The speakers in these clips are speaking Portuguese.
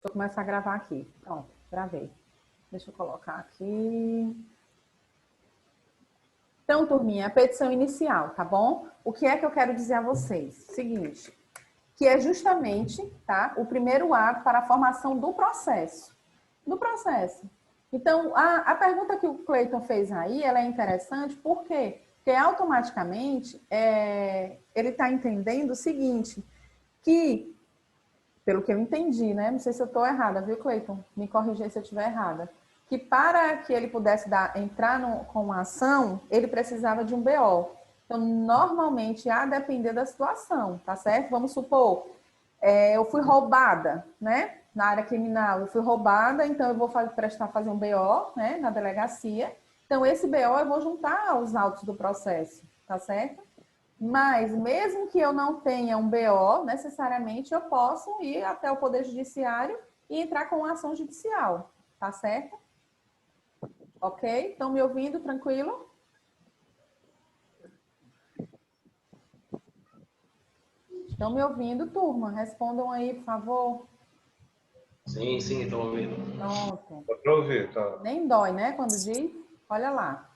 eu começar a gravar aqui. Pronto, gravei. Deixa eu colocar aqui. Então, turminha, a petição inicial, tá bom? O que é que eu quero dizer a vocês? Seguinte, que é justamente, tá, o primeiro ato para a formação do processo. Do processo. Então, a pergunta que o Cleiton fez aí, ela é interessante, por quê? Porque automaticamente ele está entendendo o seguinte, que, pelo que eu entendi, né? Não sei se eu estou errada, viu, Cleiton? Me corrigir se eu estiver errada. Que para que ele pudesse entrar com uma ação, ele precisava de um BO. Então, normalmente, a depender da situação, tá certo? Vamos supor, eu fui roubada, né? Na área criminal, eu fui roubada, então eu vou fazer um BO, né? Na delegacia. Então, esse BO eu vou juntar aos autos do processo, tá certo? Mas, mesmo que eu não tenha um BO, necessariamente eu posso ir até o Poder Judiciário e entrar com uma ação judicial, tá certo? Ok? Estão me ouvindo tranquilo? Estão me ouvindo, turma? Respondam aí, por favor. Sim, estou ouvindo. Pronto. Dá para ouvir, tá? Nem dói, né? Quando diz, olha lá.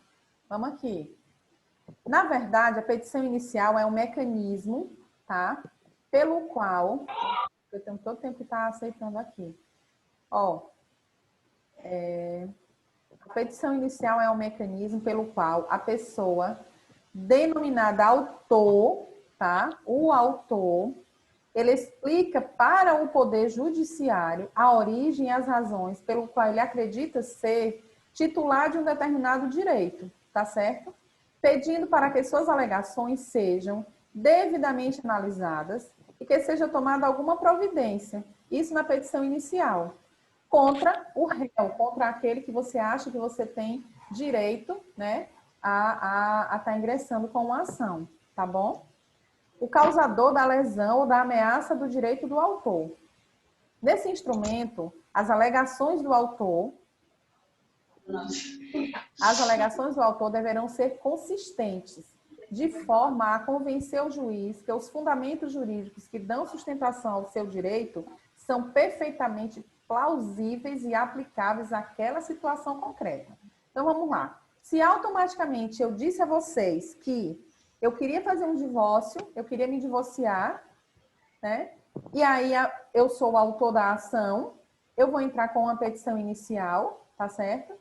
Vamos aqui. Na verdade, a petição inicial é um mecanismo, tá? Pelo qual, eu tenho todo tempo que está aceitando aqui. Ó, a petição inicial é um mecanismo pelo qual a pessoa denominada autor, tá? O autor, ele explica para o Poder Judiciário a origem e as razões pelo qual ele acredita ser titular de um determinado direito, tá certo? Pedindo para que suas alegações sejam devidamente analisadas e que seja tomada alguma providência. Isso na petição inicial. Contra o réu, contra aquele que você acha que você tem direito, né, a estar ingressando com uma ação, tá bom? O causador da lesão ou da ameaça do direito do autor. Nesse instrumento, as alegações do autor deverão ser consistentes, de forma a convencer o juiz que os fundamentos jurídicos que dão sustentação ao seu direito são perfeitamente plausíveis e aplicáveis àquela situação concreta. Então, vamos lá. Se automaticamente eu disse a vocês que eu queria fazer um divórcio, eu queria me divorciar, né? E aí eu sou o autor da ação, eu vou entrar com uma petição inicial, tá certo?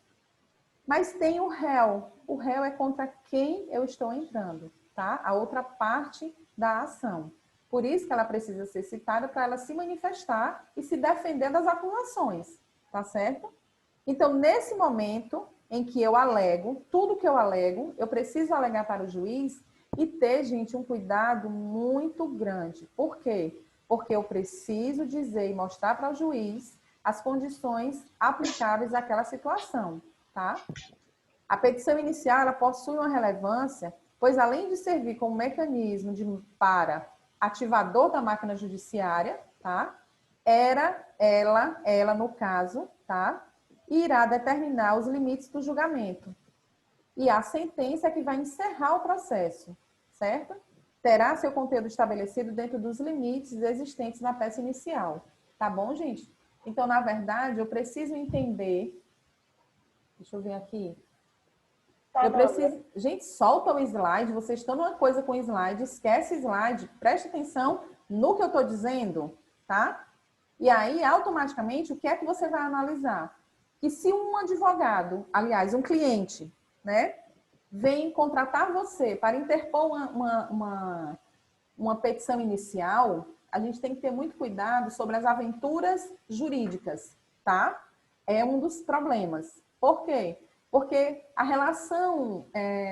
Mas tem o réu. O réu é contra quem eu estou entrando, tá? A outra parte da ação. Por isso que ela precisa ser citada para ela se manifestar e se defender das acusações, tá certo? Então, nesse momento em que eu alego, tudo que eu alego, eu preciso alegar para o juiz e ter, gente, um cuidado muito grande. Por quê? Porque eu preciso dizer e mostrar para o juiz as condições aplicáveis àquela situação, tá? A petição inicial, ela possui uma relevância, pois além de servir como mecanismo para ativador da máquina judiciária, tá? Ela, no caso, tá? Irá determinar os limites do julgamento. E a sentença é que vai encerrar o processo, certo? Terá seu conteúdo estabelecido dentro dos limites existentes na peça inicial. Tá bom, gente? Então, na verdade, eu preciso entender... Deixa eu ver aqui. Eu preciso... Gente, solta o slide. Vocês estão numa coisa com slide. Esquece slide. Preste atenção no que eu estou dizendo, tá? E aí, automaticamente, o que é que você vai analisar? Que se um advogado, aliás, um cliente, né, vem contratar você para interpor uma petição inicial, a gente tem que ter muito cuidado sobre as aventuras jurídicas, tá? É um dos problemas. Por quê? Porque a relação,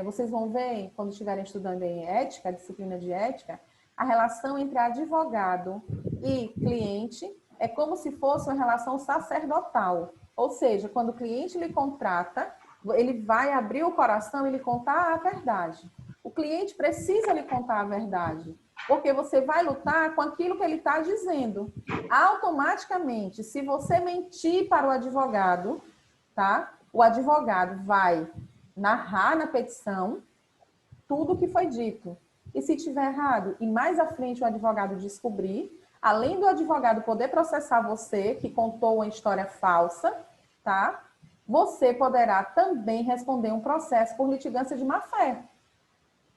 vocês vão ver, quando estiverem estudando em ética, a disciplina de ética, a relação entre advogado e cliente é como se fosse uma relação sacerdotal. Ou seja, quando o cliente lhe contrata, ele vai abrir o coração e lhe contar a verdade. O cliente precisa lhe contar a verdade, porque você vai lutar com aquilo que ele está dizendo. Automaticamente, se você mentir para o advogado, tá? O advogado vai narrar na petição tudo o que foi dito. E se tiver errado, e mais à frente o advogado descobrir, além do advogado poder processar você, que contou uma história falsa, tá? Você poderá também responder um processo por litigância de má-fé,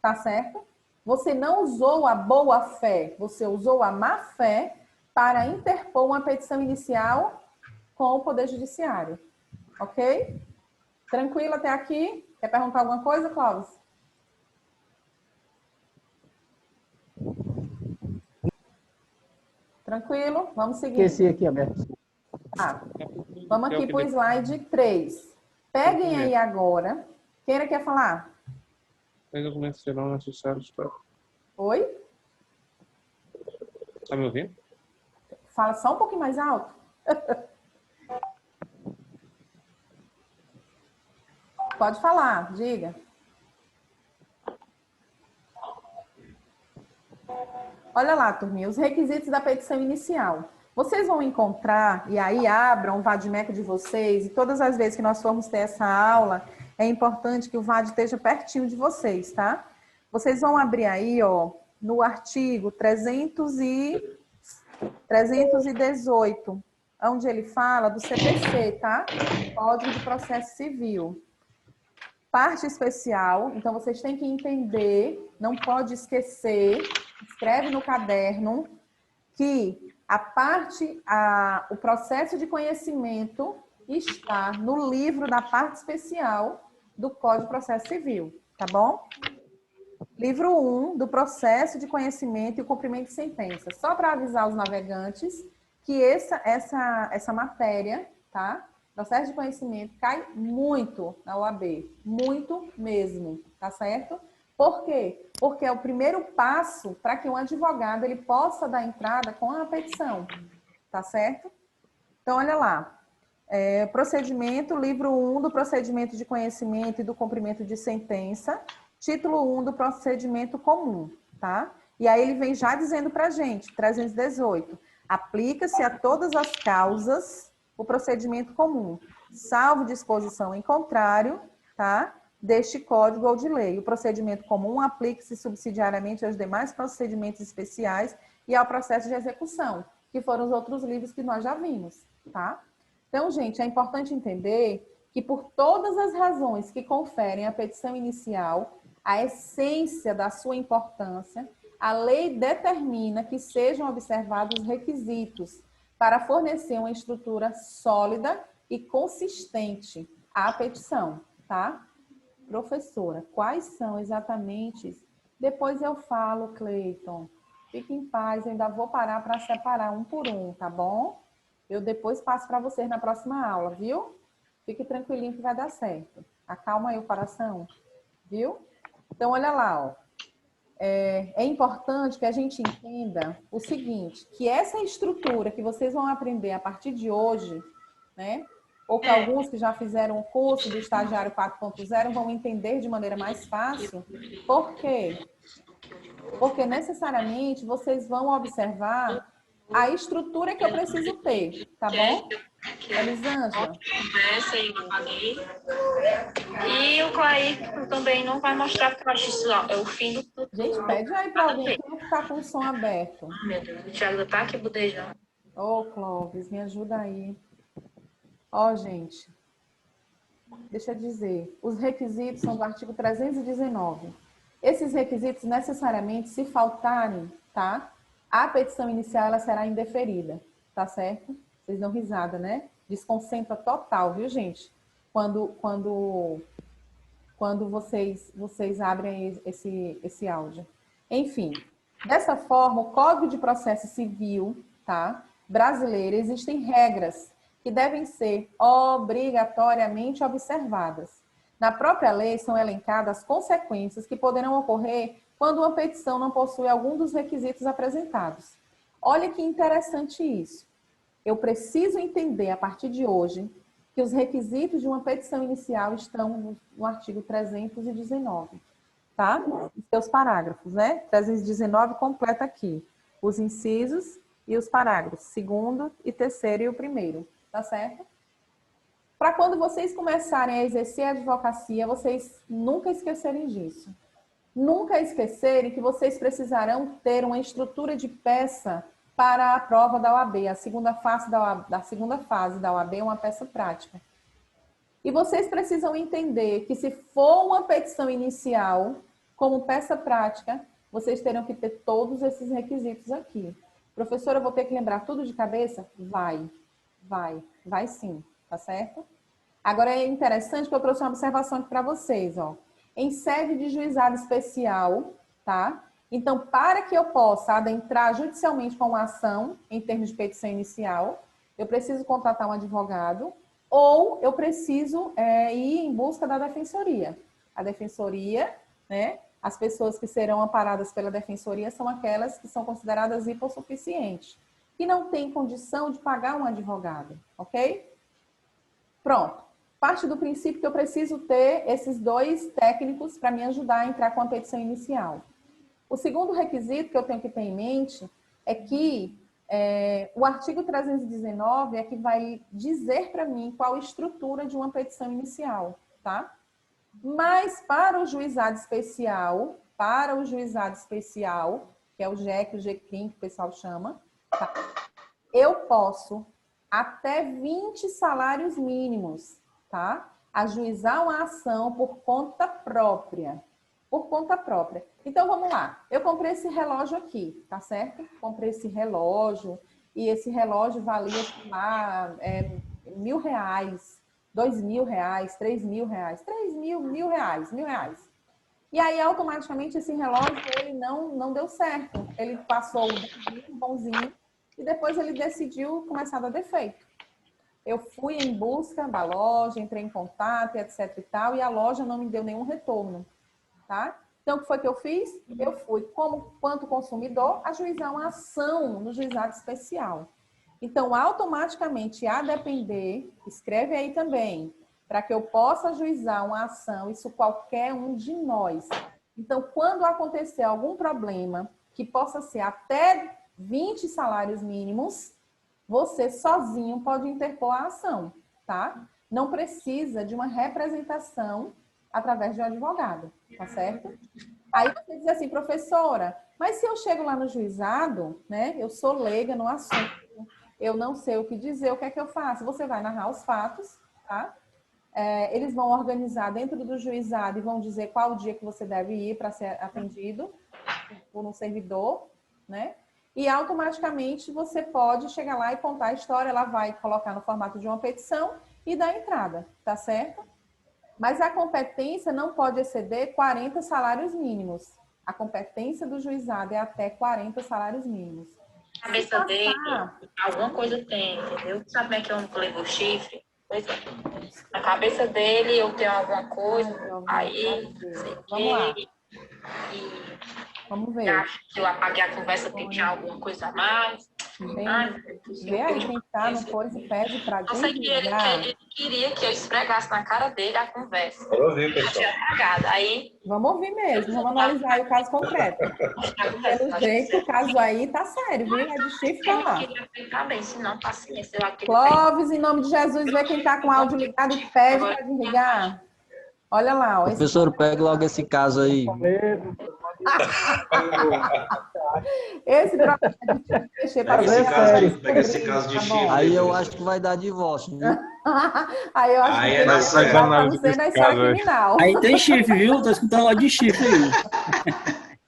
tá certo? Você não usou a boa-fé, você usou a má-fé para interpor uma petição inicial com o Poder Judiciário, ok? Tranquilo até aqui? Quer perguntar alguma coisa, Cláudio? Tranquilo? Vamos seguir. Esqueci aqui, aberto. Vamos aqui para o slide 3. Peguem aí agora. Quem era que ia falar? Os documentos serão necessários para... Oi? Está me ouvindo? Fala só um pouquinho mais alto. Pode falar, diga. Olha lá, turminha, os requisitos da petição inicial. Vocês vão encontrar, e aí abram o Vadimeco de vocês, e todas as vezes que nós formos ter essa aula, é importante que o VAD esteja pertinho de vocês, tá? Vocês vão abrir aí, ó, no artigo 318, onde ele fala do CPC, tá? Código de Processo Civil. Parte especial, então vocês têm que entender, não pode esquecer, escreve no caderno, que o processo de conhecimento está no livro da parte especial do Código de Processo Civil, tá bom? Livro 1 do processo de conhecimento e o cumprimento de sentença. Só para avisar os navegantes que essa matéria, tá? Processo de conhecimento cai muito na OAB, muito mesmo, tá certo? Por quê? Porque é o primeiro passo para que um advogado ele possa dar entrada com a petição, tá certo? Então, olha lá. Procedimento, livro 1 do procedimento de conhecimento e do cumprimento de sentença, título 1 do procedimento comum, tá? E aí ele vem já dizendo para a gente, 318, aplica-se a todas as causas o procedimento comum, salvo disposição em contrário, tá? Deste código ou de lei. O procedimento comum aplica-se subsidiariamente aos demais procedimentos especiais e ao processo de execução, que foram os outros livros que nós já vimos, tá? Então, gente, é importante entender que por todas as razões que conferem à petição inicial, a essência da sua importância, a lei determina que sejam observados os requisitos para fornecer uma estrutura sólida e consistente à petição, tá? Professora, quais são exatamente? Depois eu falo, Cleiton. Fique em paz, eu ainda vou parar para separar um por um, tá bom? Eu depois passo para vocês na próxima aula, viu? Fique tranquilinho que vai dar certo. Acalma aí o coração, viu? Então, olha lá, ó. É importante que a gente entenda o seguinte, que essa estrutura que vocês vão aprender a partir de hoje, né? Ou que alguns que já fizeram o curso do estagiário 4.0 vão entender de maneira mais fácil. Por quê? Porque necessariamente vocês vão observar a estrutura que eu preciso ter, tá bom? Elisângela? Conversa aí com ali. E o Clair também não vai mostrar, porque eu acho isso é o fim do... Gente, pede aí para alguém que não ficar com o som aberto. Meu Deus, o Thiago tá aqui budejando. Ô, Clóvis, me ajuda aí. Ó, gente, deixa eu dizer, os requisitos são do artigo 319. Esses requisitos, necessariamente, se faltarem, tá? A petição inicial, ela será indeferida, tá certo? Vocês dão risada, né? Desconcentra total, viu, gente? Quando vocês abrem esse áudio. Enfim, dessa forma, o Código de Processo Civil, tá? Brasileiro, existem regras que devem ser obrigatoriamente observadas. Na própria lei são elencadas as consequências que poderão ocorrer quando uma petição não possui algum dos requisitos apresentados. Olha que interessante isso. Eu preciso entender, a partir de hoje, que os requisitos de uma petição inicial estão no artigo 319, tá? Os seus parágrafos, né? 319 completa aqui os incisos e os parágrafos, segundo e terceiro e o primeiro, tá certo? Para quando vocês começarem a exercer a advocacia, vocês nunca esquecerem disso. Nunca esquecerem que vocês precisarão ter uma estrutura de peça para a prova da OAB. A segunda fase da OAB é uma peça prática. E vocês precisam entender que se for uma petição inicial, como peça prática, vocês terão que ter todos esses requisitos aqui. Professora, eu vou ter que lembrar tudo de cabeça? Vai sim, tá certo? Agora é interessante que eu trouxe uma observação aqui para vocês, ó. Em sede de juizado especial, tá? Então, para que eu possa adentrar judicialmente com uma ação, em termos de petição inicial, eu preciso contratar um advogado ou eu preciso ir em busca da defensoria. A defensoria, né? As pessoas que serão amparadas pela defensoria são aquelas que são consideradas hipossuficientes, que não têm condição de pagar um advogado, ok? Pronto. Parte do princípio que eu preciso ter esses dois técnicos para me ajudar a entrar com a petição inicial. O segundo requisito que eu tenho que ter em mente é que o artigo 319 é que vai dizer para mim qual a estrutura de uma petição inicial, tá? Mas para o juizado especial, que é o GEC, o GCRIM, que o pessoal chama, tá? Eu posso até 20 salários mínimos, tá? Ajuizar uma ação por conta própria. Por conta própria. Então, vamos lá. Eu comprei esse relógio aqui, tá certo? Comprei esse relógio e esse relógio valia, sei lá, R$1.000, R$2.000, R$3.000, R$1.000. E aí, automaticamente, esse relógio, ele não deu certo. Ele passou o bonzinho e depois ele decidiu começar a dar defeito. Eu fui em busca da loja, entrei em contato, etc e tal, e a loja não me deu nenhum retorno, tá? Então, o que foi que eu fiz? Eu fui, quanto consumidor, ajuizar uma ação no juizado especial. Então, automaticamente, a depender, escreve aí também, para que eu possa ajuizar uma ação, isso qualquer um de nós. Então, quando acontecer algum problema, que possa ser até 20 salários mínimos, você sozinho pode interpor a ação, tá? Não precisa de uma representação através de um advogado, tá certo? Aí você diz assim, professora, mas se eu chego lá no juizado, né? Eu sou leiga no assunto, eu não sei o que dizer, o que é que eu faço? Você vai narrar os fatos, tá? Eles vão organizar dentro do juizado e vão dizer qual o dia que você deve ir para ser atendido por um servidor, né? E automaticamente você pode chegar lá e contar a história, ela vai colocar no formato de uma petição e dar entrada, tá certo? Mas a competência não pode exceder 40 salários mínimos. A competência do juizado é até 40 salários mínimos. A cabeça dele, alguma coisa tem, entendeu? Sabe como é que eu não levou chifre? Pois é. Na cabeça dele eu tenho alguma coisa, aí vamos lá. Vamos ver. Acho que eu apaguei a conversa porque tinha alguma coisa a mais. Vê aí quem tá no coisa e pede pra eu sei que ele queria que eu esfregasse na cara dele a conversa. Vamos ouvir, pessoal. Aí, vamos ouvir mesmo, vamos analisar aí o caso concreto. Pelo jeito, o caso aí tá sério, viu? É de chifre pra lá. Eu queria tentar bem, senão paciência. Clóvis, em nome de Jesus, vê quem tá com o áudio ligado e pede pra desligar. Olha lá, ó. Professor, pega logo esse caso aí. Esse problema de mexer para pega esse caso de chifre. Aí eu acho que vai dar divórcio, viu? Aí eu acho Aí que é nessa análise você na história criminal. Aí tem chifre, viu? Tô escutando lá de chifre aí.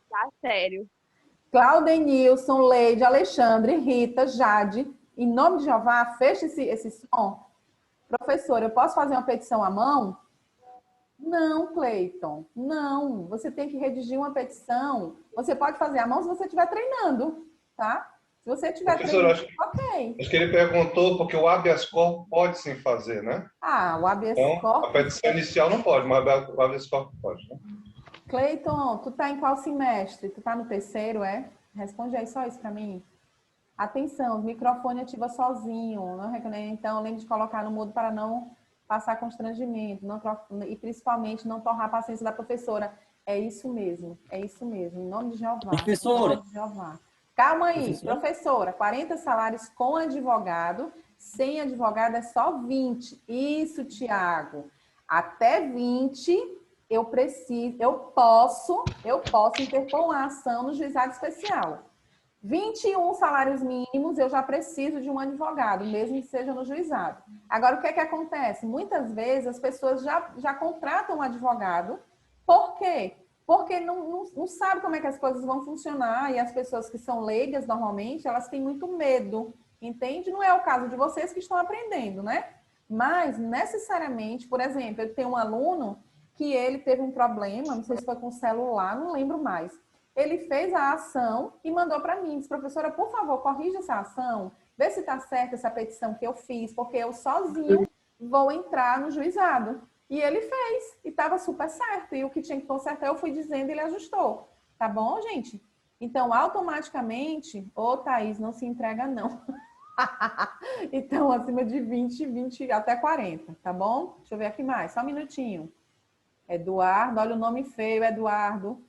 Tá sério. Claudenilson, Leide, Alexandre, Rita, Jade, em nome de Jeová, fecha esse som. Professor, eu posso fazer uma petição à mão? Não, Cleiton, não. Você tem que redigir uma petição. Você pode fazer à mão se você estiver treinando, tá? Se você estiver treinando, ok. Acho que ele perguntou porque o habeas corpus pode sim fazer, né? Ah, o habeas corpus... A petição inicial não pode, mas o habeas corpus pode, né? Cleiton, tu tá em qual semestre? Tu tá no terceiro, é? Responde aí só isso para mim. Atenção, o microfone ativa sozinho. Não recomendo, então, lembre de colocar no mudo para não passar constrangimento, e principalmente não torrar a paciência da professora. É isso mesmo, em nome de Jeová. Professora. Em nome de Jeová. Calma aí, professora, 40 salários com advogado, sem advogado é só 20. Isso, Tiago. Até 20, eu posso interpor uma ação no juizado especial. 21 salários mínimos, eu já preciso de um advogado, mesmo que seja no juizado. Agora, o que é que acontece? Muitas vezes as pessoas já contratam um advogado. Por quê? Porque não sabe como é que as coisas vão funcionar e as pessoas que são leigas, normalmente, elas têm muito medo, entende? Não é o caso de vocês que estão aprendendo, né? Mas, necessariamente, por exemplo, eu tenho um aluno que ele teve um problema, não sei se foi com o celular, não lembro mais. Ele fez a ação e mandou para mim, disse, professora, por favor, corrija essa ação, vê se está certa essa petição que eu fiz, porque eu sozinho vou entrar no juizado. E ele fez, e estava super certo. E o que tinha que consertar, eu fui dizendo e ele ajustou. Tá bom, gente? Então, automaticamente, ô Thaís, não se entrega, não. Então, acima de 20 até 40, tá bom? Deixa eu ver aqui mais, só um minutinho. Eduardo, olha o nome feio, Eduardo.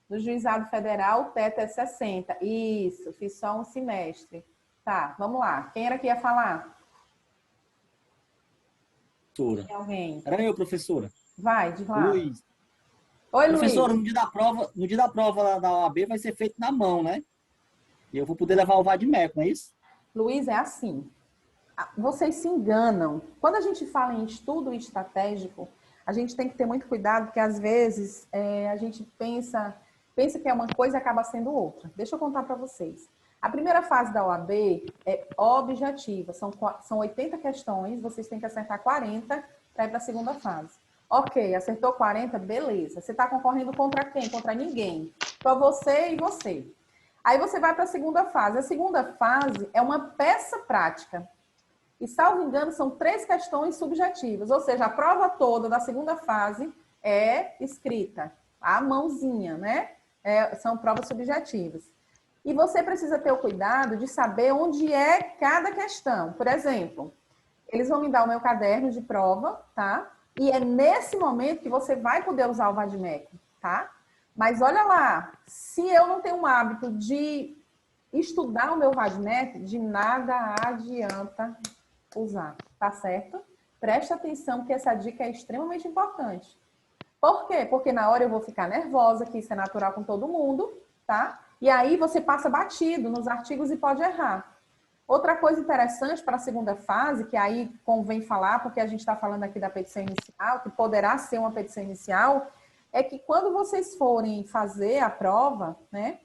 No Juizado Federal, o teto é 60. Isso, fiz só um semestre. Tá, vamos lá. Quem era que ia falar? Professora. Alguém? Era eu, professora. Vai, de lá. Luiz. Oi, Professora, Luiz. no dia da prova da OAB vai ser feito na mão, né? E eu vou poder levar o vade-mecum, não é isso? Luiz, é assim. Vocês se enganam. Quando a gente fala em estudo estratégico, a gente tem que ter muito cuidado, porque às vezes a gente pensa que é uma coisa e acaba sendo outra. Deixa eu contar para vocês. A primeira fase da OAB é objetiva. São 80 questões, vocês têm que acertar 40 para ir para a segunda fase. Ok, acertou 40, beleza. Você está concorrendo contra quem? Contra ninguém. Só você e você. Aí você vai para a segunda fase. A segunda fase é uma peça prática. E, salvo engano, são 3 questões subjetivas. Ou seja, a prova toda da segunda fase é escrita. A mãozinha, né? São provas subjetivas. E você precisa ter o cuidado de saber onde é cada questão. Por exemplo, eles vão me dar o meu caderno de prova, tá? E é nesse momento que você vai poder usar o vade-mecum, tá? Mas olha lá, se eu não tenho um hábito de estudar o meu vade-mecum, de nada adianta usar, tá certo? Preste atenção que essa dica é extremamente importante. Por quê? Porque na hora eu vou ficar nervosa, que isso é natural com todo mundo, tá? E aí você passa batido nos artigos e pode errar. Outra coisa interessante para a segunda fase, que aí convém falar, porque a gente está falando aqui da petição inicial, que poderá ser uma petição inicial, é que quando vocês forem fazer a prova, né,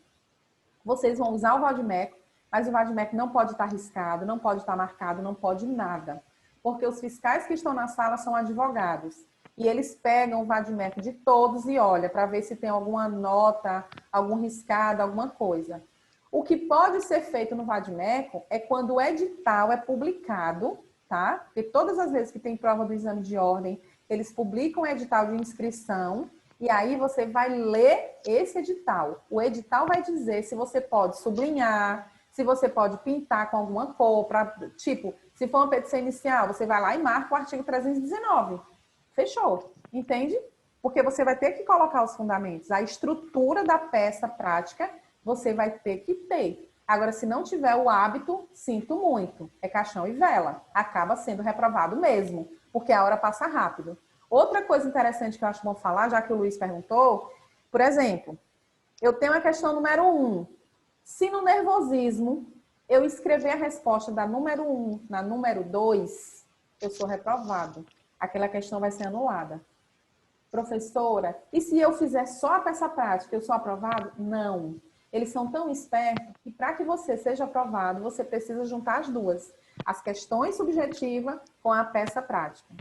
vocês vão usar o vade-mecum, mas o vade-mecum não pode estar riscado, não pode estar marcado, não pode nada. Porque os fiscais que estão na sala são advogados. E eles pegam o vade-mecum de todos e olham para ver se tem alguma nota, algum riscado, alguma coisa. O que pode ser feito no vade-mecum é quando o edital é publicado, tá? Porque todas as vezes que tem prova do exame de ordem, eles publicam o edital de inscrição e aí você vai ler esse edital. O edital vai dizer se você pode sublinhar, se você pode pintar com alguma cor, tipo, se for uma petição inicial, você vai lá e marca o artigo 319. Fechou, entende? Porque você vai ter que colocar os fundamentos. A estrutura da peça prática, você vai ter que ter. Agora, se não tiver o hábito, sinto muito. É caixão e vela. Acaba sendo reprovado mesmo, porque a hora passa rápido. Outra coisa interessante que eu acho bom falar, já que o Luiz perguntou, por exemplo, eu tenho a questão número 1. Se no nervosismo eu escrever a resposta da número 1 na número 2, eu sou reprovado. Aquela questão vai ser anulada. Professora, e se eu fizer só a peça prática, eu sou aprovado? Não. Eles são tão espertos que para que você seja aprovado, você precisa juntar as duas. As questões subjetivas com a peça prática.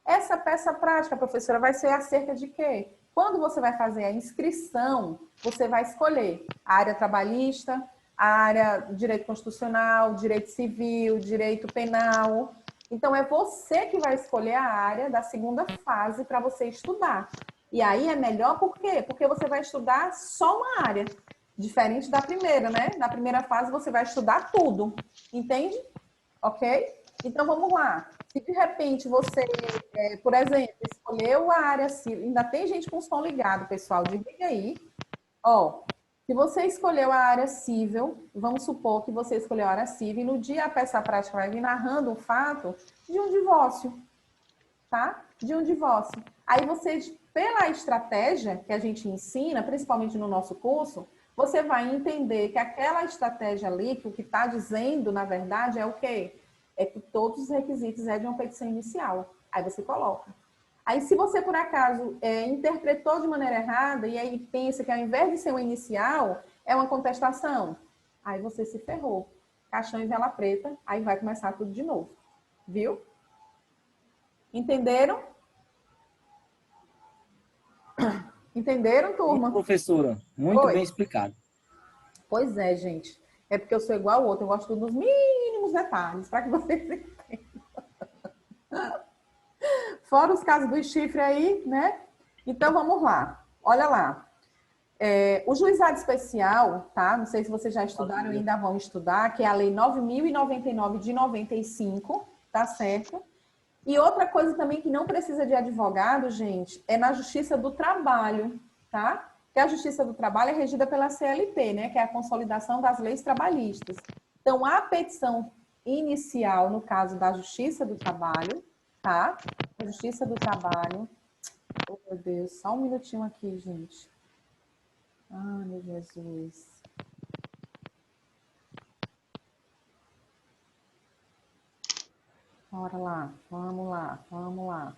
Essa peça prática, professora, vai ser acerca de quê? Quando você vai fazer a inscrição, você vai escolher a área trabalhista, a área direito constitucional, direito civil, direito penal. Então, é você que vai escolher a área da segunda fase para você estudar. E aí é melhor por quê? Porque você vai estudar só uma área. Diferente da primeira, né? Na primeira fase você vai estudar tudo. Entende? Ok? Então, vamos lá. Se de repente você, por exemplo, escolheu a área civil, ainda tem gente com som ligado, pessoal, diga aí. Ó, se você escolheu a área civil, vamos supor que você escolheu a área civil, e no dia a peça prática vai vir narrando o fato de um divórcio, tá? De um divórcio. Aí você, pela estratégia que a gente ensina, principalmente no nosso curso, você vai entender que aquela estratégia ali, que o que está dizendo, na verdade, é o quê? É que todos os requisitos é de uma petição inicial. Aí você coloca. Aí, se você, por acaso, interpretou de maneira errada e aí pensa que ao invés de ser uma inicial, é uma contestação, aí você se ferrou. Caixão e vela preta, aí vai começar tudo de novo. Viu? Entenderam? Entenderam, turma? Professora, muito Oi. bem explicado. Pois é, gente. É porque eu sou igual ao outro. Eu gosto dos mínimos detalhes, para que vocês entendam. Fora os casos do chifre aí, né? Então, vamos lá. Olha lá. O juizado especial, tá? Não sei se vocês já estudaram ou ainda vão estudar, que é a Lei 9.099 de 95, tá certo? E outra coisa também que não precisa de advogado, gente, é na Justiça do Trabalho, tá? Que a Justiça do Trabalho é regida pela CLT, né? Que é a Consolidação das Leis Trabalhistas. Então, a petição inicial, no caso da Justiça do Trabalho, tá? A Justiça do Trabalho. Oh, meu Deus, só um minutinho aqui, gente. Ai, meu Jesus. Bora lá, vamos lá, vamos lá.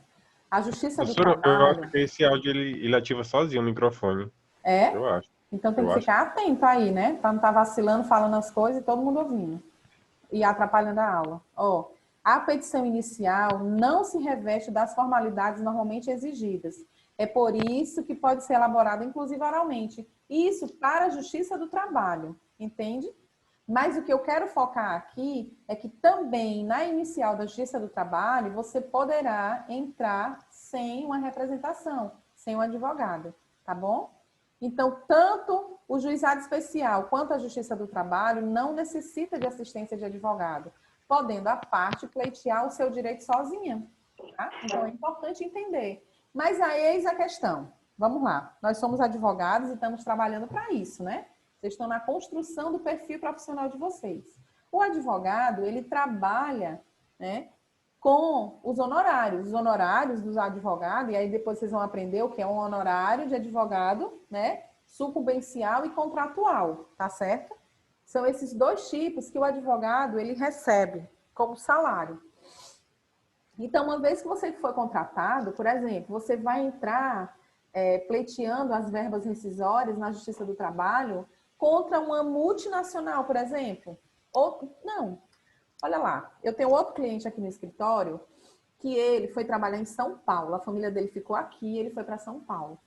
A Justiça do Professora, eu Trabalho... acho que esse áudio ele ativa sozinho o microfone. É? Eu acho. Então tem Eu que acho. ficar atento aí, né? Para não estar vacilando, falando as coisas e todo mundo ouvindo. E atrapalhando a aula. Ó, a petição inicial não se reveste das formalidades normalmente exigidas. É por isso que pode ser elaborada, inclusive oralmente. Isso para a Justiça do Trabalho, entende? Mas o que eu quero focar aqui é que também na inicial da Justiça do Trabalho você poderá entrar sem uma representação, sem um advogado, tá bom? Então, tanto o juizado especial quanto a Justiça do Trabalho não necessita de assistência de advogado, podendo a parte pleitear o seu direito sozinha, tá? Então, é importante entender. Mas aí eis a questão. Vamos lá. Nós somos advogados e estamos trabalhando para isso, né? Vocês estão na construção do perfil profissional de vocês. O advogado, ele trabalha, né, com os honorários dos advogados, e aí depois vocês vão aprender o que é um honorário de advogado, né, sucumbencial e contratual, tá certo? São esses dois tipos que o advogado, ele recebe como salário. Então, uma vez que você for contratado, por exemplo, você vai entrar pleiteando as verbas rescisórias na Justiça do Trabalho contra uma multinacional, por exemplo. Ou, não, olha lá, eu tenho outro cliente aqui no escritório que ele foi trabalhar em São Paulo, a família dele ficou aqui, ele foi para São Paulo.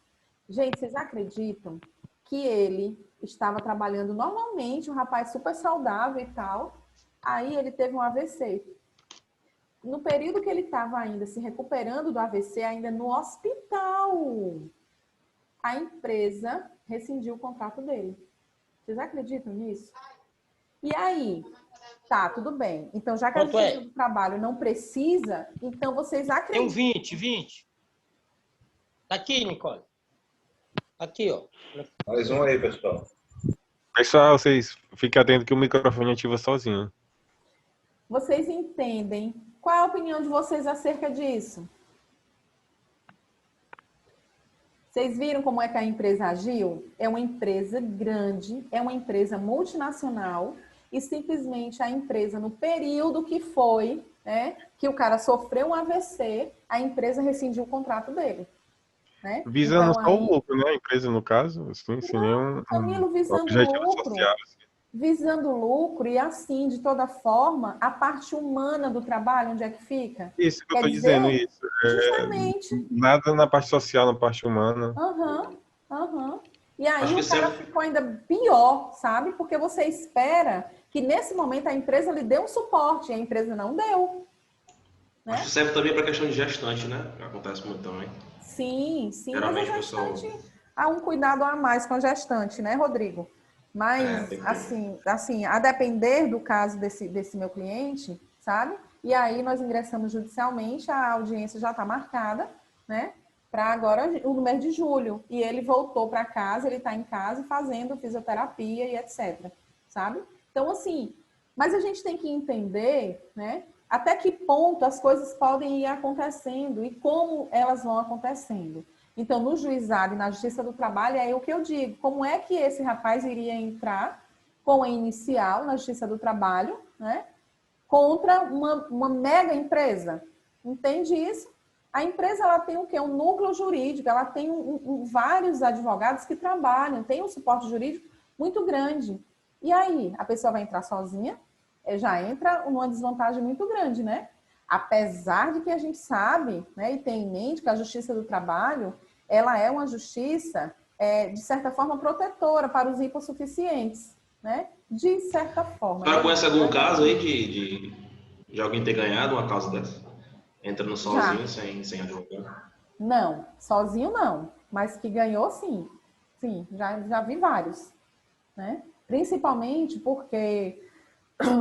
Gente, vocês acreditam que ele estava trabalhando normalmente, um rapaz super saudável e tal, aí ele teve um AVC. No período que ele estava ainda se recuperando do AVC, ainda no hospital, a empresa rescindiu o contrato dele. Vocês acreditam nisso? E aí? Tá, tudo bem. Então, já que a Justiça do Trabalho não precisa, então vocês acreditam... Tem um 20. Tá aqui, Nicole. Aqui, ó. Mais um aí, pessoal. Pessoal, vocês fiquem atentos que o microfone ativa sozinho. Vocês entendem? Qual é a opinião de vocês acerca disso? Vocês viram como é que a empresa agiu? É uma empresa grande, é uma empresa multinacional e simplesmente a empresa, no período que foi, né, que o cara sofreu um AVC, a empresa rescindiu o contrato dele. Né? Visando Então, só aí... o lucro, né? A empresa, no caso, assim, sem nenhum Camilo, visando objetivo lucro. social. Assim. Visando lucro e assim, de toda forma, a parte humana do trabalho, onde é que fica? Isso que eu Quer estou dizer, dizendo, isso. justamente. Nada na parte social, na parte humana. E aí o cara ficou ainda pior, sabe? Porque você espera que nesse momento a empresa lhe dê um suporte e a empresa não deu. Né? Acho que serve também para a questão de gestante, né? Acontece muito também. Sim, Geralmente, mas a gestante há um cuidado a mais com a gestante, né, Rodrigo? Mas, assim, a depender do caso desse meu cliente, sabe? E aí nós ingressamos judicialmente, a audiência já está marcada, né? Para agora, no mês de julho. E ele voltou para casa, ele está em casa fazendo fisioterapia e etc. Sabe? Então, assim, mas a gente tem que entender, né? Até que ponto as coisas podem ir acontecendo e como elas vão acontecendo. Então, no juizado e na Justiça do Trabalho, é o que eu digo. Como é que esse rapaz iria entrar com a inicial na Justiça do Trabalho, né, contra uma mega empresa? Entende isso? A empresa, ela tem o quê? Um núcleo jurídico, ela tem vários advogados que trabalham, tem um suporte jurídico muito grande. E aí, a pessoa vai entrar sozinha? Já entra numa desvantagem muito grande, né? Apesar de que a gente sabe, né, e tem em mente que a Justiça do Trabalho, ela é uma justiça, de certa forma, protetora para os hipossuficientes, né? De certa forma. A senhora conhece algum caso aí de alguém ter ganhado uma causa dessa? Entrando sozinho, sem advogado? Não, sozinho não, mas que ganhou, sim. Sim, já vi vários, né? Principalmente porque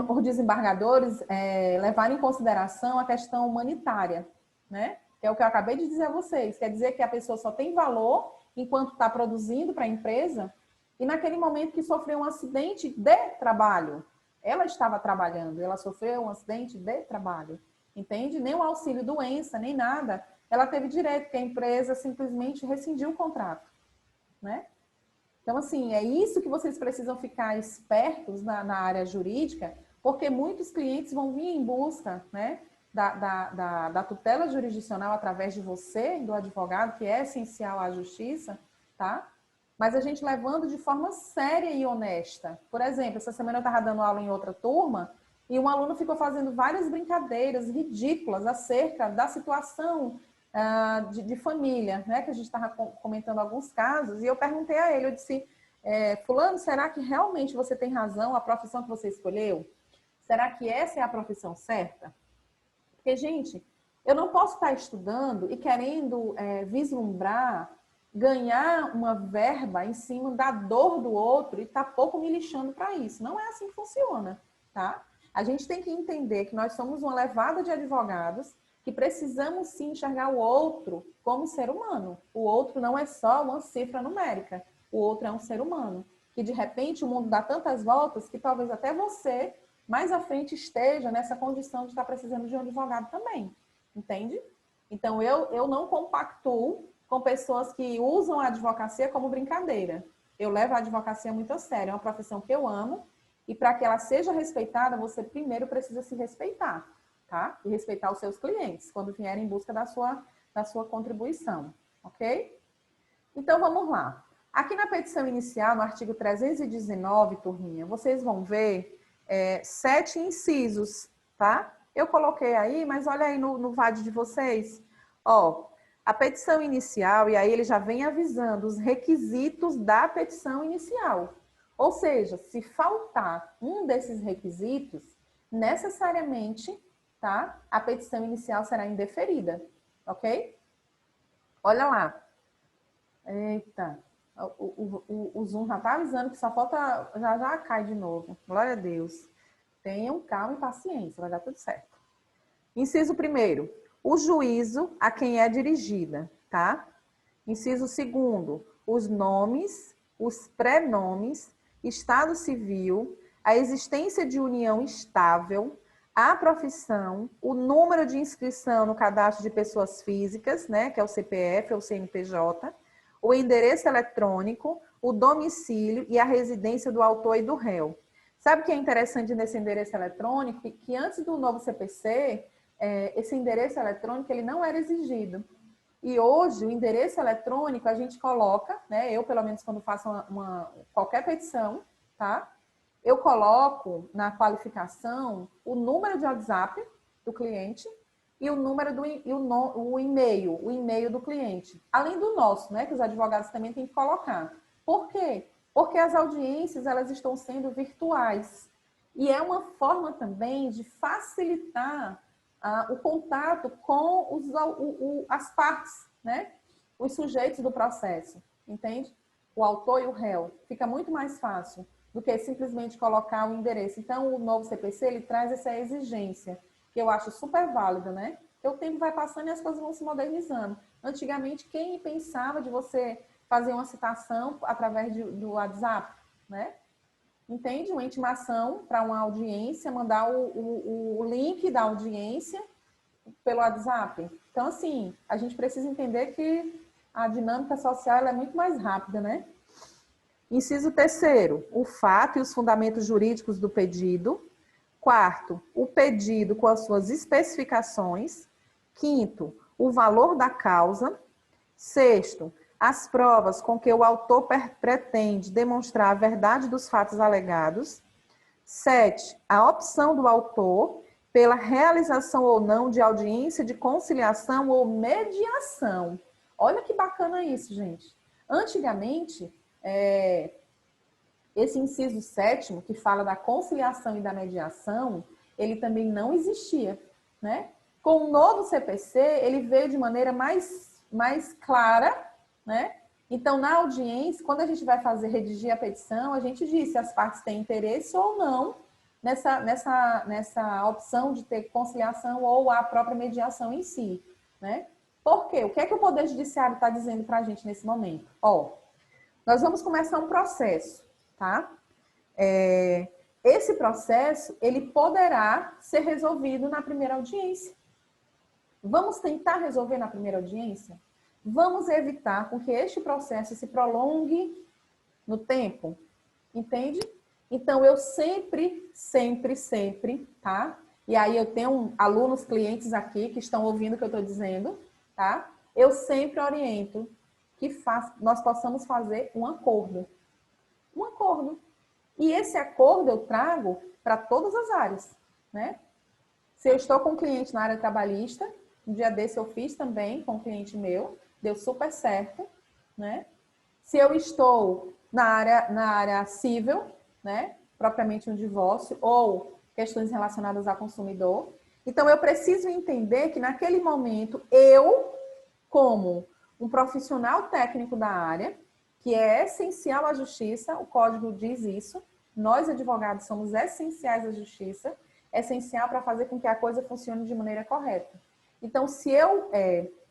os desembargadores levaram em consideração a questão humanitária, né? Que é o que eu acabei de dizer a vocês. Quer dizer que a pessoa só tem valor enquanto está produzindo para a empresa e naquele momento que sofreu um acidente de trabalho. Ela estava trabalhando, ela sofreu um acidente de trabalho. Entende? Nem o auxílio doença, nem nada. Ela teve direito, porque a empresa simplesmente rescindiu o contrato, né? Então, assim, é isso que vocês precisam ficar espertos na área jurídica, porque muitos clientes vão vir em busca, né, da tutela jurisdicional através de você, do advogado, que é essencial à justiça, tá? Mas a gente levando de forma séria e honesta. Por exemplo, essa semana eu estava dando aula em outra turma e um aluno ficou fazendo várias brincadeiras ridículas acerca da situação de família, né? Que a gente estava comentando alguns casos, e eu perguntei a ele, eu disse, fulano, será que realmente você tem razão, a profissão que você escolheu? Será que essa é a profissão certa? Porque, gente, eu não posso estar estudando e querendo vislumbrar, ganhar uma verba em cima da dor do outro e estar pouco me lixando para isso. Não é assim que funciona, tá? A gente tem que entender que nós somos uma levada de advogados que precisamos sim enxergar o outro como ser humano. O outro não é só uma cifra numérica. O outro é um ser humano. Que de repente o mundo dá tantas voltas que talvez até você mais à frente esteja nessa condição de estar precisando de um advogado também. Entende? Então eu não compactuo com pessoas que usam a advocacia como brincadeira. Eu levo a advocacia muito a sério. É uma profissão que eu amo. E para que ela seja respeitada, você primeiro precisa se respeitar, tá? E respeitar os seus clientes quando vierem em busca da sua contribuição, ok? Então, vamos lá. Aqui na petição inicial, no artigo 319, turminha, vocês vão ver 7 incisos, tá? Eu coloquei aí, mas olha aí no VAD de vocês. Ó, a petição inicial, e aí ele já vem avisando os requisitos da petição inicial. Ou seja, se faltar um desses requisitos, necessariamente, tá? A petição inicial será indeferida, ok? Olha lá. Eita, o Zoom já está avisando que só falta, já cai de novo. Glória a Deus. Tenham calma e paciência, vai dar tudo certo. Inciso 1º, o juízo a quem é dirigida, tá? Inciso 2º, os nomes, os prenomes, estado civil, a existência de união estável, a profissão, o número de inscrição no cadastro de pessoas físicas, né, que é o CPF ou CNPJ, o endereço eletrônico, o domicílio e a residência do autor e do réu. Sabe o que é interessante nesse endereço eletrônico? Que antes do novo CPC, esse endereço eletrônico ele não era exigido. E hoje, o endereço eletrônico a gente coloca, né? Eu, pelo menos, quando faço qualquer petição, tá? Eu coloco na qualificação o número de WhatsApp do cliente e o número o e-mail do cliente. Além do nosso, né? Que os advogados também têm que colocar. Por quê? Porque as audiências, elas estão sendo virtuais. E é uma forma também de facilitar o contato com as partes, né? Os sujeitos do processo, entende? O autor e o réu. Fica muito mais fácil do que simplesmente colocar o endereço. Então, o novo CPC, ele traz essa exigência, que eu acho super válida, né? Porque o tempo vai passando e as coisas vão se modernizando. Antigamente, quem pensava de você fazer uma citação através do WhatsApp, né? Entende? Uma intimação para uma audiência, mandar o link da audiência pelo WhatsApp. Então, assim, a gente precisa entender que a dinâmica social ela é muito mais rápida, né? Inciso 3º, o fato e os fundamentos jurídicos do pedido. 4º, o pedido com as suas especificações. 5º, o valor da causa. 6º, as provas com que o autor pretende demonstrar a verdade dos fatos alegados. 7º, a opção do autor pela realização ou não de audiência de conciliação ou mediação. Olha que bacana isso, gente. Antigamente, esse inciso 7º, que fala da conciliação e da mediação, ele também não existia, né? Com o novo CPC, ele veio de maneira mais clara, né? Então, na audiência, quando a gente vai redigir a petição, a gente diz se as partes têm interesse ou não nessa opção de ter conciliação ou a própria mediação em si, né? Por quê? O que é que o Poder Judiciário está dizendo para a gente nesse momento? Nós vamos começar um processo, tá? Esse processo, ele poderá ser resolvido na primeira audiência. Vamos tentar resolver na primeira audiência? Vamos evitar com que este processo se prolongue no tempo, entende? Então, eu sempre, tá? E aí eu tenho alunos, clientes aqui que estão ouvindo o que eu estou dizendo, tá? Eu sempre oriento que nós possamos fazer um acordo. Um acordo. E esse acordo eu trago para todas as áreas, né? Se eu estou com um cliente na área trabalhista, um dia desse eu fiz também com um cliente meu, deu super certo, né? Se eu estou na área civil, né? Propriamente um divórcio ou questões relacionadas ao consumidor. Então, eu preciso entender que naquele momento eu, como um profissional técnico da área, que é essencial à justiça, o código diz isso, nós advogados somos essenciais à justiça, essencial para fazer com que a coisa funcione de maneira correta. Então, se eu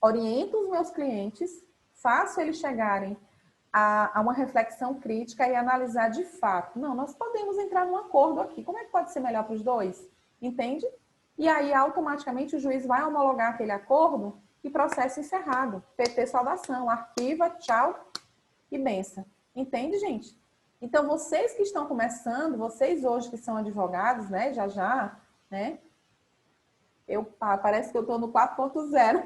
oriento os meus clientes, faço eles chegarem a uma reflexão crítica e analisar de fato, não, nós podemos entrar num acordo aqui, como é que pode ser melhor para os dois? Entende? E aí, automaticamente, o juiz vai homologar aquele acordo e processo encerrado. PT saudação, arquiva, tchau e benção. Entende, gente? Então, vocês que estão começando, vocês hoje que são advogados, né, já, né, parece que eu estou no 4.0.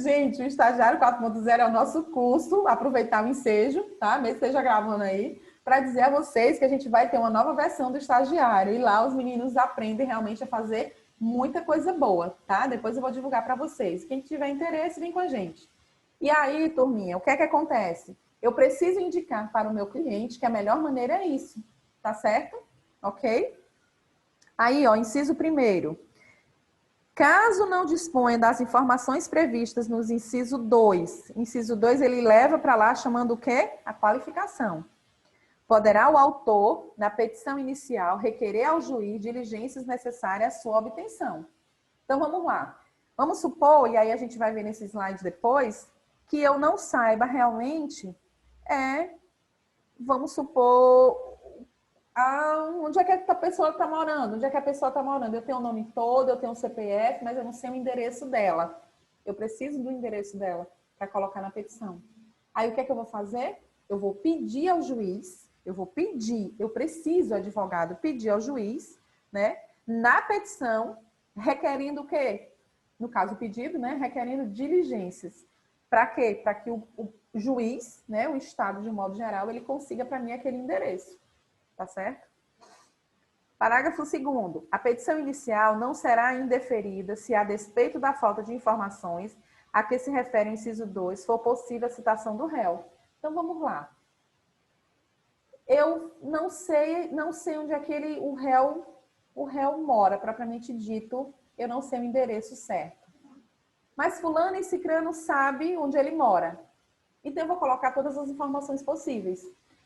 Gente, o Estagiário 4.0 é o nosso curso, aproveitar o ensejo, tá? Mesmo que esteja gravando aí, para dizer a vocês que a gente vai ter uma nova versão do Estagiário. E lá os meninos aprendem realmente a fazer muita coisa boa, tá? Depois eu vou divulgar para vocês. Quem tiver interesse, vem com a gente. E aí, turminha, o que é que acontece? Eu preciso indicar para o meu cliente que a melhor maneira é isso, tá certo? Ok? Aí, inciso 1º. Caso não disponha das informações previstas no inciso 2, inciso 2 ele leva para lá chamando o quê? A qualificação. Poderá o autor, na petição inicial, requerer ao juiz diligências necessárias à sua obtenção. Então, vamos lá. Vamos supor, e aí a gente vai ver nesse slide depois, que eu não saiba realmente, vamos supor, onde é que a pessoa está morando? Onde é que a pessoa está morando? Eu tenho o nome todo, eu tenho o CPF, mas eu não sei o endereço dela. Eu preciso do endereço dela para colocar na petição. Aí o que é que eu vou fazer? Eu vou pedir ao juiz, eu preciso, advogado, pedir ao juiz, né, na petição, requerendo o quê? No caso, o pedido, né, requerendo diligências. Para quê? Para que o juiz, né, o Estado, de um modo geral, ele consiga para mim aquele endereço. Tá certo? Parágrafo 2º. A petição inicial não será indeferida se, a despeito da falta de informações a que se refere o inciso 2, for possível a citação do réu. Então, vamos lá. Eu não sei onde é que o réu mora, propriamente dito, eu não sei o endereço certo. Mas fulano e cicrano sabe onde ele mora. Então, eu vou colocar todas as informações possíveis.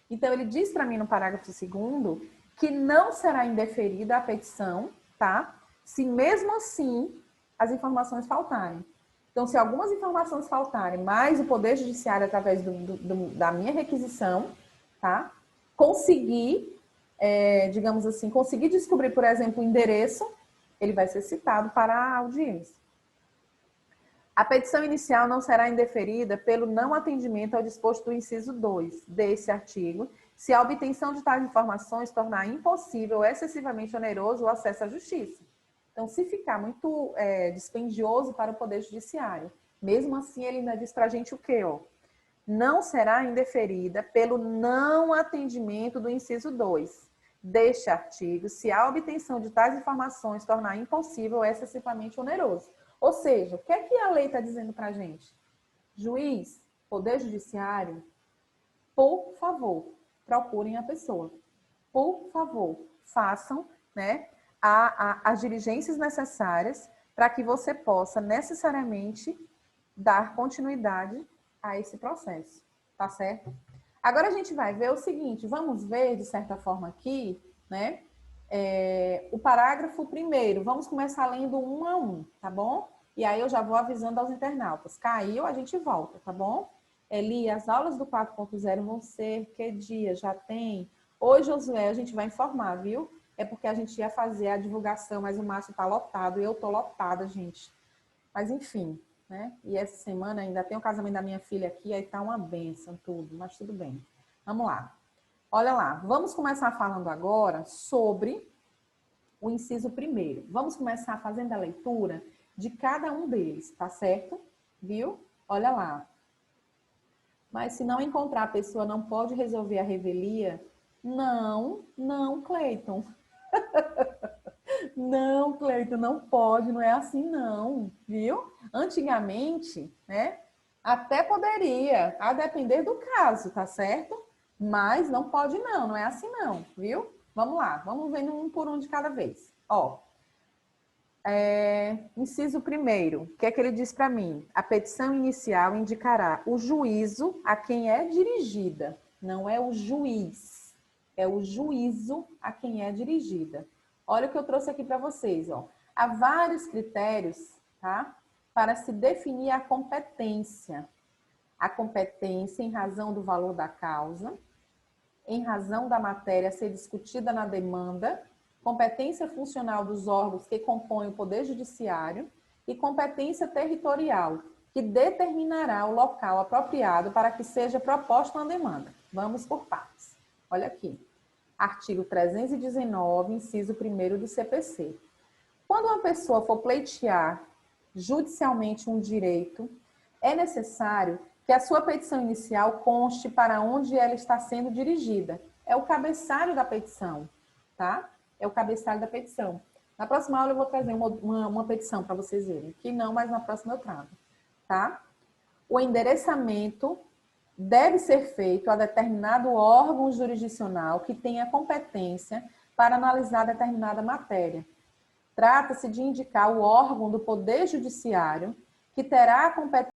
Então, ele diz para mim no parágrafo 2º que não será indeferida a petição, tá? Se mesmo assim as informações faltarem. Então, se algumas informações faltarem, mais o Poder Judiciário, através da minha requisição, tá? Conseguir, digamos assim, conseguir descobrir, por exemplo, o endereço, ele vai ser citado para a audiência. A petição inicial não será indeferida pelo não atendimento ao disposto do inciso 2 desse artigo, se a obtenção de tais informações tornar impossível ou excessivamente oneroso o acesso à justiça. Então, se ficar muito dispendioso para o Poder Judiciário, mesmo assim ele ainda diz para a gente o quê? Ó? Não será indeferida pelo não atendimento do inciso 2 deste artigo, se a obtenção de tais informações tornar impossível ou excessivamente oneroso. Ou seja, o que é que a lei está dizendo para a gente? Juiz, Poder Judiciário, por favor, procurem a pessoa. Por favor, façam, né, as diligências necessárias para que você possa necessariamente dar continuidade a esse processo. Tá certo? Agora a gente vai ver o seguinte, vamos ver, de certa forma aqui, né, o parágrafo 1º. Vamos começar lendo um a um, tá bom? E aí eu já vou avisando aos internautas. Caiu, a gente volta, tá bom? Eli, as aulas do 4.0 vão ser que dia? Já tem? Hoje, Josué, a gente vai informar, viu? É porque a gente ia fazer a divulgação, mas o Márcio tá lotado e eu tô lotada, gente. Mas enfim, né? E essa semana ainda tem o casamento da minha filha aqui, aí tá uma bênção tudo, mas tudo bem. Vamos lá. Olha lá, vamos começar falando agora sobre o inciso 1º. Vamos começar fazendo a leitura de cada um deles, tá certo? Viu? Olha lá. Mas se não encontrar a pessoa, não pode resolver a revelia? Não, Cleiton. Não, Cleiton, não pode, não é assim não, viu? Antigamente, né, até poderia, a depender do caso, tá certo? Mas não pode não é assim não, viu? Vamos lá, vamos vendo um por um de cada vez. Ó, inciso 1º, o que é que ele diz para mim? A petição inicial indicará o juízo a quem é dirigida, não é o juiz, é o juízo a quem é dirigida. Olha o que eu trouxe aqui para vocês, ó. Há vários critérios, tá? Para se definir a competência. A competência em razão do valor da causa, em razão da matéria a ser discutida na demanda, competência funcional dos órgãos que compõem o Poder Judiciário e competência territorial, que determinará o local apropriado para que seja proposta uma demanda. Vamos por partes. Olha aqui. Artigo 319, inciso 1º do CPC. Quando uma pessoa for pleitear judicialmente um direito, é necessário que a sua petição inicial conste para onde ela está sendo dirigida. É o cabeçalho da petição, tá? É o cabeçalho da petição. Na próxima aula eu vou trazer uma petição para vocês verem. Que não, mas na próxima eu trago, tá? O endereçamento deve ser feito a determinado órgão jurisdicional que tenha competência para analisar determinada matéria. Trata-se de indicar o órgão do Poder Judiciário que terá a competência